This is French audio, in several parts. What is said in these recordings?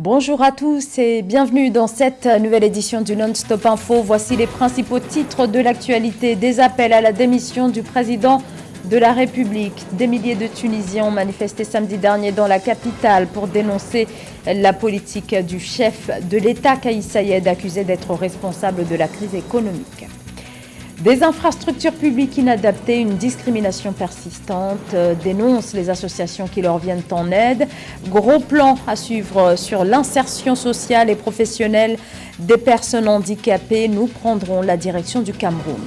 Bonjour à tous et bienvenue dans cette nouvelle édition du Non-Stop Info. Voici les principaux titres de l'actualité. Des appels à la démission du président de la République. Des milliers de Tunisiens ont manifesté samedi dernier dans la capitale pour dénoncer la politique du chef de l'État, Kais Saied, accusé d'être responsable de la crise économique. Des infrastructures publiques inadaptées, une discrimination persistante, dénoncent les associations qui leur viennent en aide. Gros plan à suivre sur l'insertion sociale et professionnelle des personnes handicapées. Nous prendrons la direction du Cameroun.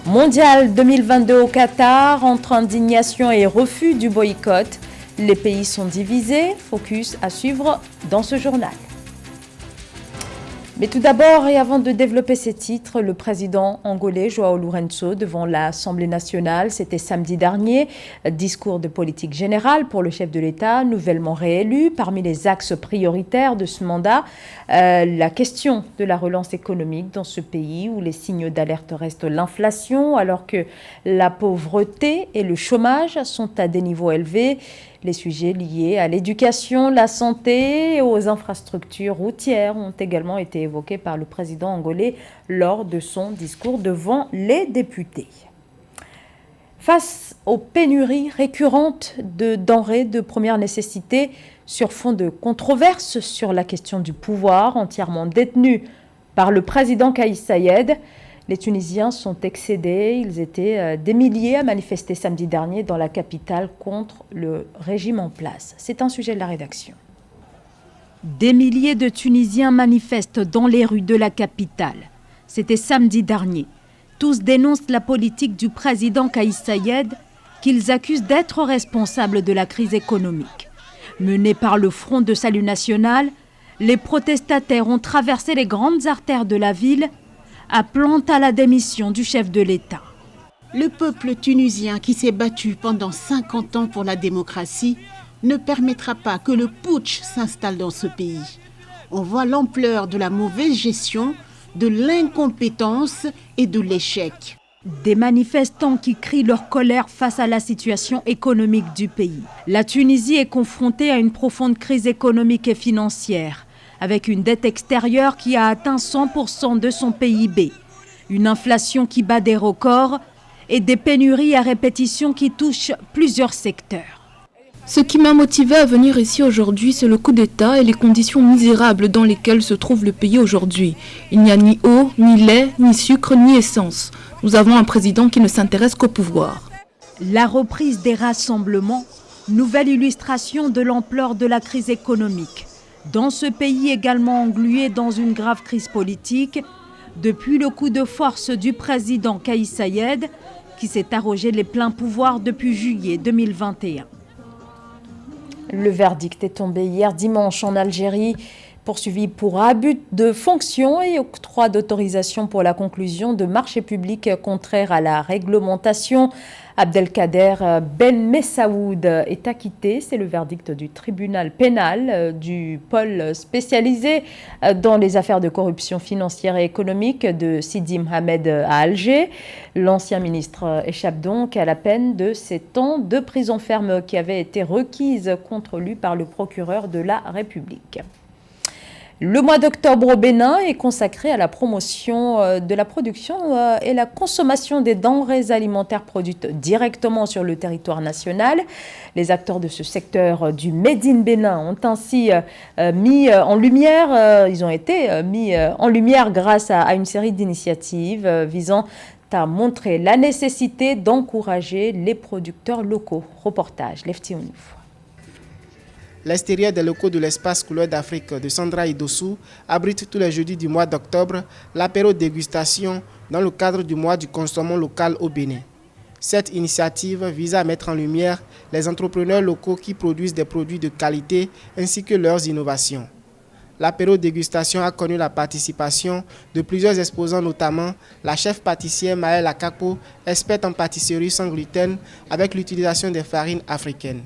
Mondial 2022 au Qatar, entre indignation et refus du boycott. Les pays sont divisés. Focus à suivre dans ce journal. Mais tout d'abord, et avant de développer ces titres, le président angolais João Lourenço devant l'Assemblée nationale, c'était samedi dernier, discours de politique générale pour le chef de l'État, nouvellement réélu. Parmi les axes prioritaires de ce mandat, la question de la relance économique dans ce pays où les signes d'alerte restent l'inflation, alors que la pauvreté et le chômage sont à des niveaux élevés. Les sujets liés à l'éducation, la santé et aux infrastructures routières ont également été évoqués par le président angolais lors de son discours devant les députés. Face aux pénuries récurrentes de denrées de première nécessité sur fond de controverses sur la question du pouvoir entièrement détenu par le président Kais Saied, les Tunisiens sont excédés. Ils étaient des milliers à manifester samedi dernier dans la capitale contre le régime en place. C'est un sujet de la rédaction. Des milliers de Tunisiens manifestent dans les rues de la capitale. C'était samedi dernier. Tous dénoncent la politique du président Kais Saied qu'ils accusent d'être responsable de la crise économique. Menés par le Front de Salut National, les protestataires ont traversé les grandes artères de la ville, appelant à la démission du chef de l'État. Le peuple tunisien qui s'est battu pendant 50 ans pour la démocratie ne permettra pas que le putsch s'installe dans ce pays. On voit l'ampleur de la mauvaise gestion, de l'incompétence et de l'échec. Des manifestants qui crient leur colère face à la situation économique du pays. La Tunisie est confrontée à une profonde crise économique et financière, avec une dette extérieure qui a atteint 100% de son PIB, une inflation qui bat des records et des pénuries à répétition qui touchent plusieurs secteurs. Ce qui m'a motivé à venir ici aujourd'hui, c'est le coup d'État et les conditions misérables dans lesquelles se trouve le pays aujourd'hui. Il n'y a ni eau, ni lait, ni sucre, ni essence. Nous avons un président qui ne s'intéresse qu'au pouvoir. La reprise des rassemblements, nouvelle illustration de l'ampleur de la crise économique. Dans ce pays également englué dans une grave crise politique, depuis le coup de force du président Kais Saied, qui s'est arrogé les pleins pouvoirs depuis juillet 2021. Le verdict est tombé hier dimanche en Algérie, poursuivi pour abus de fonction et octroi d'autorisation pour la conclusion de marchés publics contraires à la réglementation. Abdelkader Ben Messaoud est acquitté. C'est le verdict du tribunal pénal du pôle spécialisé dans les affaires de corruption financière et économique de Sidi Mohamed à Alger. L'ancien ministre échappe donc à la peine de 7 ans de prison ferme qui avait été requise contre lui par le procureur de la République. Le mois d'octobre au Bénin est consacré à la promotion de la production et la consommation des denrées alimentaires produites directement sur le territoire national. Les acteurs de ce secteur du Made in Bénin ont ainsi mis en lumière, ils ont été mis en lumière grâce à une série d'initiatives visant à montrer la nécessité d'encourager les producteurs locaux. Reportage, Lefti Onouf. L'extérieur des locaux de l'espace couleur d'Afrique de Sandra Idossou abrite tous les jeudis du mois d'octobre l'apéro dégustation dans le cadre du mois du consommant local au Bénin. Cette initiative vise à mettre en lumière les entrepreneurs locaux qui produisent des produits de qualité ainsi que leurs innovations. L'apéro dégustation a connu la participation de plusieurs exposants, notamment la chef pâtissière Maëlle Akapo, experte en pâtisserie sans gluten avec l'utilisation des farines africaines.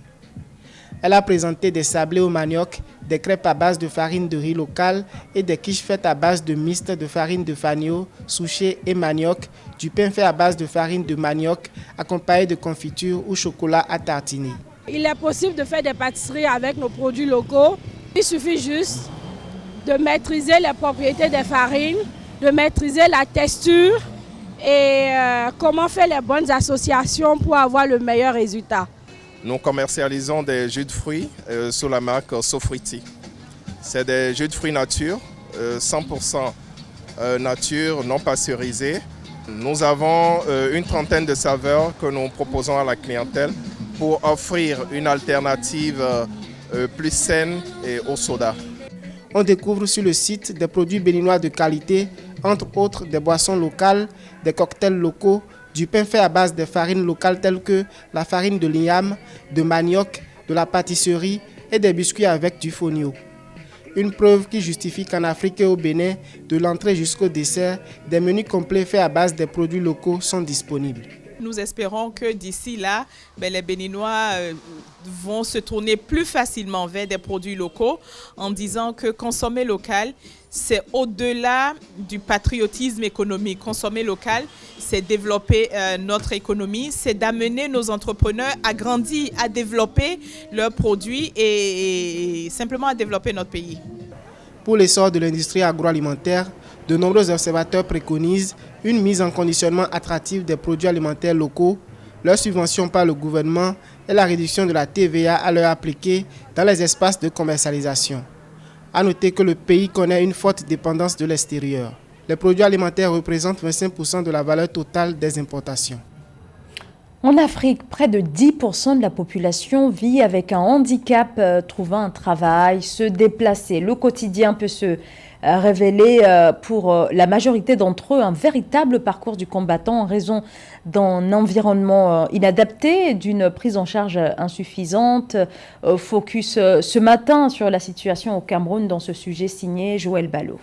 Elle a présenté des sablés au manioc, des crêpes à base de farine de riz locale et des quiches faites à base de mixte de farine de fanio, souchet et manioc, du pain fait à base de farine de manioc accompagné de confiture ou chocolat à tartiner. Il est possible de faire des pâtisseries avec nos produits locaux Il suffit juste de maîtriser les propriétés des farines, de maîtriser la texture et comment faire les bonnes associations pour avoir le meilleur résultat. Nous commercialisons des jus de fruits sous la marque Sofriti. C'est des jus de fruits nature, 100% nature, non pasteurisés. Nous avons une trentaine de saveurs que nous proposons à la clientèle pour offrir une alternative plus saine et au soda. On découvre sur le site des produits béninois de qualité, entre autres des boissons locales, des cocktails locaux, du pain fait à base de farines locales telles que la farine de l'igname, de manioc, de la pâtisserie et des biscuits avec du fonio. Une preuve qui justifie qu'en Afrique et au Bénin, de l'entrée jusqu'au dessert, des menus complets faits à base des produits locaux sont disponibles. Nous espérons que d'ici là, les Béninois vont se tourner plus facilement vers des produits locaux en disant que consommer local, c'est au-delà du patriotisme économique. Consommer local, c'est développer notre économie, c'est d'amener nos entrepreneurs à grandir, à développer leurs produits et simplement à développer notre pays. Pour l'essor de l'industrie agroalimentaire, de nombreux observateurs préconisent une mise en conditionnement attractif des produits alimentaires locaux, leur subvention par le gouvernement et la réduction de la TVA à leur appliquer dans les espaces de commercialisation. A noter que le pays connaît une forte dépendance de l'extérieur. Les produits alimentaires représentent 25% de la valeur totale des importations. En Afrique, près de 10% de la population vit avec un handicap, trouvant un travail, se déplacer. Le quotidien peut se révéler pour la majorité d'entre eux un véritable parcours du combattant en raison d'un environnement inadapté, d'une prise en charge insuffisante. Focus ce matin sur la situation au Cameroun dans ce sujet signé Joël Ballot.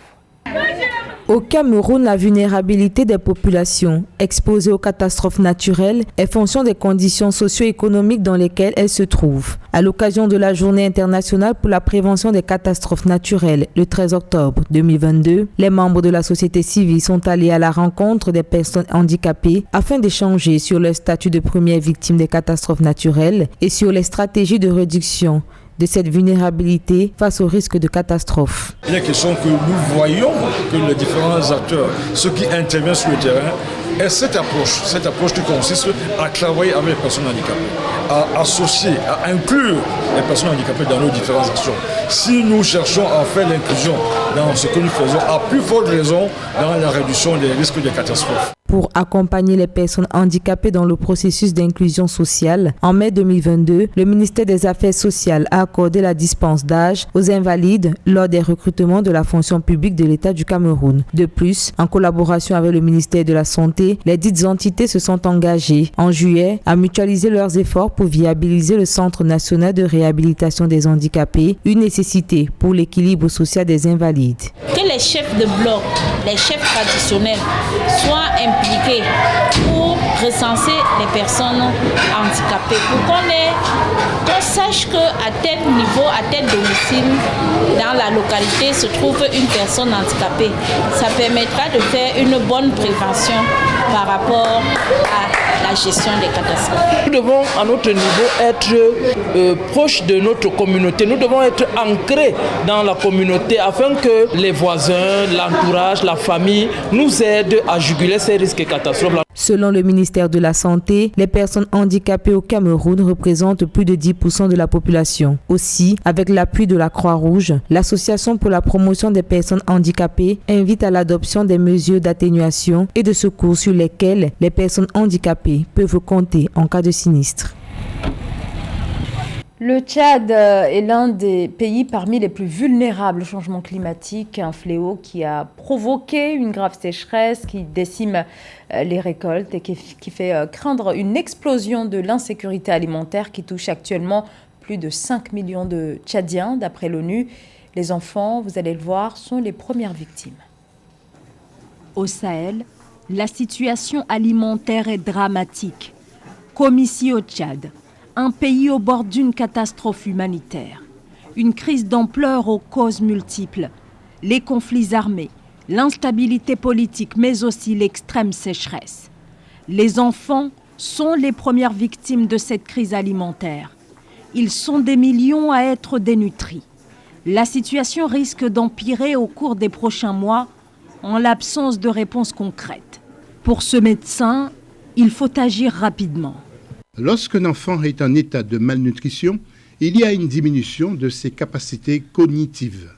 Au Cameroun, la vulnérabilité des populations exposées aux catastrophes naturelles est fonction des conditions socio-économiques dans lesquelles elles se trouvent. À l'occasion de la Journée internationale pour la prévention des catastrophes naturelles, le 13 octobre 2022, les membres de la société civile sont allés à la rencontre des personnes handicapées afin d'échanger sur leur statut de première victime des catastrophes naturelles et sur les stratégies de réduction de cette vulnérabilité face au risque de catastrophe. Il est question que nous voyons que les différents acteurs, ceux qui interviennent sur le terrain, aient cette approche qui consiste à travailler avec les personnes handicapées, à associer, à inclure les personnes handicapées dans nos différentes actions. Si nous cherchons à faire l'inclusion dans ce que nous faisons, à plus forte raison dans la réduction des risques de catastrophes. Pour accompagner les personnes handicapées dans le processus d'inclusion sociale, en mai 2022, le ministère des Affaires sociales a accordé la dispense d'âge aux invalides lors des recrutements de la fonction publique de l'État du Cameroun. De plus, en collaboration avec le ministère de la Santé, les dites entités se sont engagées en juillet à mutualiser leurs efforts pour viabiliser le Centre national de réhabilitation des handicapés, une nécessité pour l'équilibre social des invalides. Que les chefs de bloc, les chefs traditionnels soient impliqués pour recenser les personnes handicapées, pour qu'on sache qu'à tel niveau, à tel domicile, dans la localité se trouve une personne handicapée. Ça permettra de faire une bonne prévention par rapport à la gestion des catastrophes. Nous devons à notre niveau être proches de notre communauté. Nous devons être ancrés dans la communauté afin que les voisins, l'entourage, la famille nous aident à juguler ces risques et catastrophes. Selon le ministère de la Santé, les personnes handicapées au Cameroun représentent plus de 10% de la population. Aussi, avec l'appui de la Croix-Rouge, l'Association pour la promotion des personnes handicapées invite à l'adoption des mesures d'atténuation et de secours sur lesquelles les personnes handicapées peuvent compter en cas de sinistre. Le Tchad est l'un des pays parmi les plus vulnérables au changement climatique, un fléau qui a provoqué une grave sécheresse qui décime les récoltes et qui fait craindre une explosion de l'insécurité alimentaire qui touche actuellement plus de 5 millions de Tchadiens d'après l'ONU. Les enfants, vous allez le voir, sont les premières victimes. Au Sahel, la situation alimentaire est dramatique, comme ici au Tchad. Un pays au bord d'une catastrophe humanitaire. Une crise d'ampleur aux causes multiples. Les conflits armés, l'instabilité politique, mais aussi l'extrême sécheresse. Les enfants sont les premières victimes de cette crise alimentaire. Ils sont des millions à être dénutris. La situation risque d'empirer au cours des prochains mois en l'absence de réponses concrètes. Pour ce médecin, il faut agir rapidement. Lorsqu'un enfant est en état de malnutrition, il y a une diminution de ses capacités cognitives.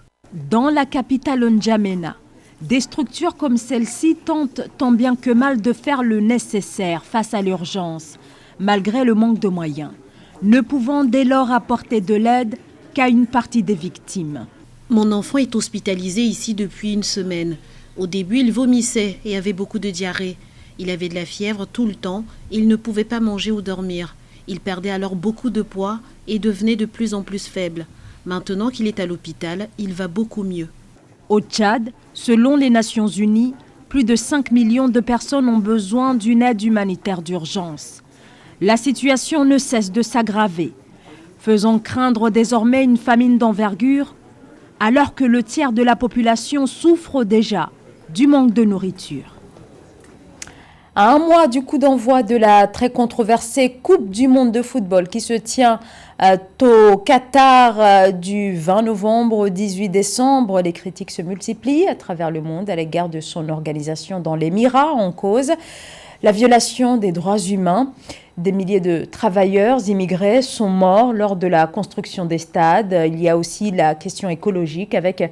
Dans la capitale N'Djamena, des structures comme celle-ci tentent tant bien que mal de faire le nécessaire face à l'urgence, malgré le manque de moyens, ne pouvant dès lors apporter de l'aide qu'à une partie des victimes. Mon enfant est hospitalisé ici depuis une semaine. Au début, il vomissait et avait beaucoup de diarrhée. Il avait de la fièvre tout le temps, il ne pouvait pas manger ou dormir. Il perdait alors beaucoup de poids et devenait de plus en plus faible. Maintenant qu'il est à l'hôpital, il va beaucoup mieux. Au Tchad, selon les Nations Unies, plus de 5 millions de personnes ont besoin d'une aide humanitaire d'urgence. La situation ne cesse de s'aggraver, faisant craindre désormais une famine d'envergure, alors que le tiers de la population souffre déjà du manque de nourriture. À un mois du coup d'envoi de la très controversée Coupe du monde de football qui se tient au Qatar du 20 novembre au 18 décembre, les critiques se multiplient à travers le monde à l'égard de son organisation dans l'Émirat, en cause la violation des droits humains. Des milliers de travailleurs immigrés sont morts lors de la construction des stades. Il y a aussi la question écologique avec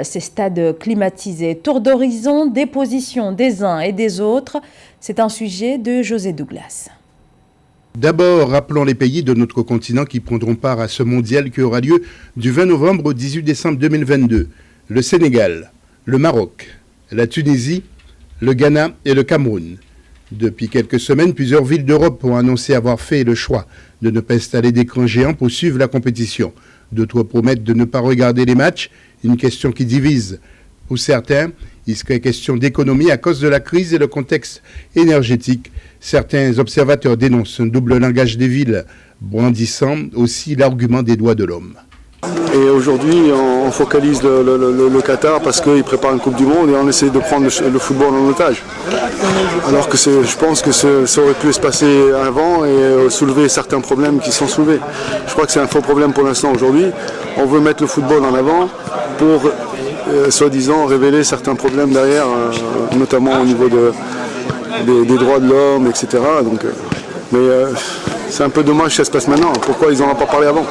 ces stades climatisés. Tour d'horizon des positions des uns et des autres. C'est un sujet de José Douglas. D'abord, rappelons les pays de notre continent qui prendront part à ce mondial qui aura lieu du 20 novembre au 18 décembre 2022. Le Sénégal, le Maroc, la Tunisie, le Ghana et le Cameroun. Depuis quelques semaines, plusieurs villes d'Europe ont annoncé avoir fait le choix de ne pas installer d'écran géant pour suivre la compétition. D'autres promettent de ne pas regarder les matchs, une question qui divise. Pour certains, il serait question d'économie à cause de la crise et le contexte énergétique. Certains observateurs dénoncent un double langage des villes, brandissant aussi l'argument des droits de l'homme. Et aujourd'hui, on focalise le Qatar parce qu'il prépare une Coupe du Monde et on essaie de prendre le football en otage. Alors que je pense que ça aurait pu se passer avant et soulever certains problèmes qui sont soulevés. Je crois que c'est un faux problème pour l'instant aujourd'hui. On veut mettre le football en avant pour, soi-disant, révéler certains problèmes derrière, notamment au niveau des droits de l'homme, etc. Donc, c'est un peu dommage que ça se passe maintenant. Pourquoi ils n'en ont pas parlé avant ?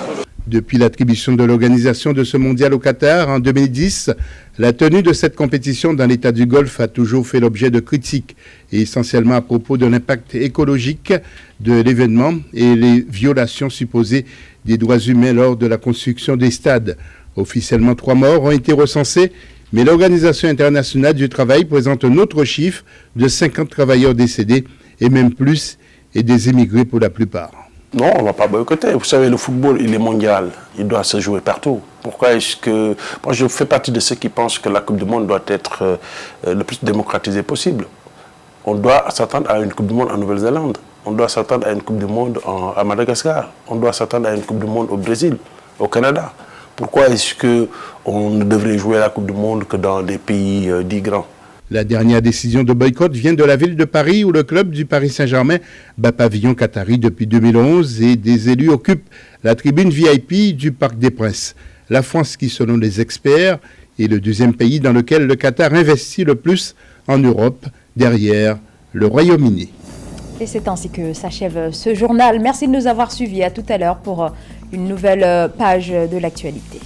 Depuis l'attribution de l'organisation de ce mondial au Qatar en 2010, la tenue de cette compétition dans l'état du Golfe a toujours fait l'objet de critiques, et essentiellement à propos de l'impact écologique de l'événement et les violations supposées des droits humains lors de la construction des stades. Officiellement, 3 morts ont été recensés, mais l'Organisation internationale du travail présente un autre chiffre de 50 travailleurs décédés, et même plus, et des immigrés pour la plupart. Non, on ne va pas boycotter. Vous savez, le football, il est mondial. Il doit se jouer partout. Pourquoi est-ce que... Moi, je fais partie de ceux qui pensent que la Coupe du Monde doit être le plus démocratisée possible. On doit s'attendre à une Coupe du Monde en Nouvelle-Zélande. On doit s'attendre à une Coupe du Monde à Madagascar. On doit s'attendre à une Coupe du Monde au Brésil, au Canada. Pourquoi est-ce qu'on ne devrait jouer la Coupe du Monde que dans des pays dits grands ? La dernière décision de boycott vient de la ville de Paris où le club du Paris Saint-Germain bat pavillon qatari depuis 2011 et des élus occupent la tribune VIP du Parc des Princes. La France qui, selon les experts, est le deuxième pays dans lequel le Qatar investit le plus en Europe, derrière le Royaume-Uni. Et c'est ainsi que s'achève ce journal. Merci de nous avoir suivis. À tout à l'heure pour une nouvelle page de l'actualité.